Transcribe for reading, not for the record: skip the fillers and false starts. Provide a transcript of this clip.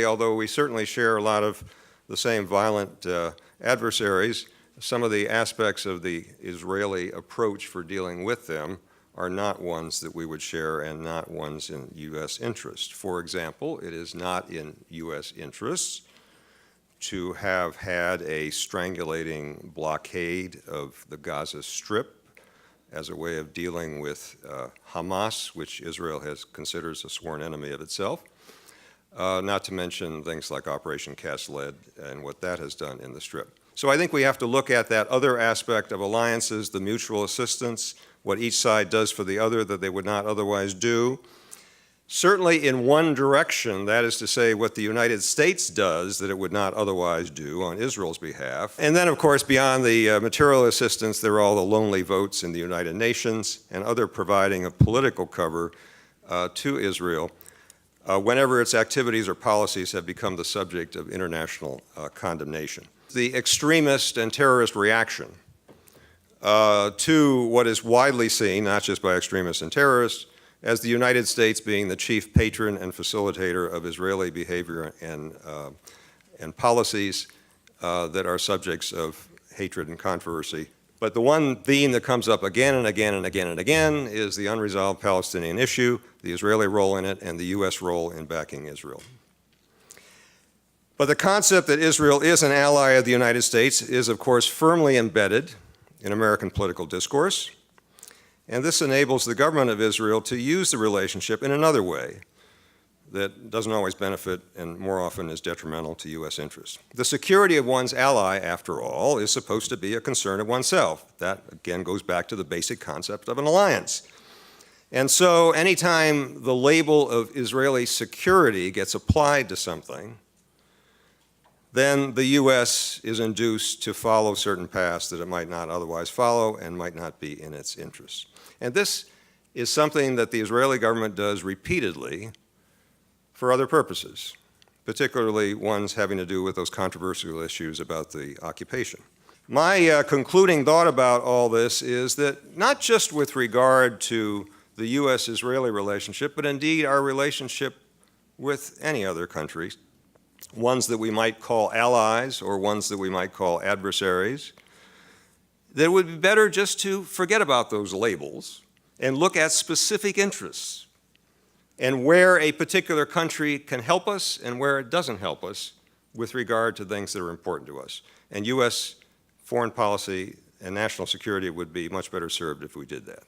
Although we certainly share a lot of the same violent adversaries, some of the aspects of the Israeli approach for dealing with them are not ones that we would share and not ones in U.S. interest. For example, it is not in U.S. interests to have had a strangulating blockade of the Gaza Strip as a way of dealing with Hamas, which Israel considers a sworn enemy of itself. Not to mention things like Operation Cast Lead and what that has done in the Strip. So I think we have to look at that other aspect of alliances, the mutual assistance, what each side does for the other that they would not otherwise do. Certainly in one direction, that is to say what the United States does that it would not otherwise do on Israel's behalf. And then, of course, beyond the material assistance, there are all the lonely votes in the United Nations and other providing of political cover to Israel whenever its activities or policies have become the subject of international condemnation. The extremist and terrorist reaction to what is widely seen, not just by extremists and terrorists, as the United States being the chief patron and facilitator of Israeli behavior and policies that are subjects of hatred and controversy. But the one theme that comes up again and again and again and again is the unresolved Palestinian issue, the Israeli role in it, and the U.S. role in backing Israel. But the concept that Israel is an ally of the United States is, of course, firmly embedded in American political discourse. And this enables the government of Israel to use the relationship in another way that doesn't always benefit and more often is detrimental to U.S. interests. The security of one's ally, after all, is supposed to be a concern of oneself. That, again, goes back to the basic concept of an alliance. And so anytime the label of Israeli security gets applied to something, then the U.S. is induced to follow certain paths that it might not otherwise follow and might not be in its interests. And this is something that the Israeli government does repeatedly for other purposes, particularly ones having to do with those controversial issues about the occupation. My concluding thought about all this is that not just with regard to the U.S.-Israeli relationship, but indeed our relationship with any other countries, ones that we might call allies or ones that we might call adversaries, that it would be better just to forget about those labels and look at specific interests and where a particular country can help us and where it doesn't help us with regard to things that are important to us. And U.S. foreign policy and national security would be much better served if we did that.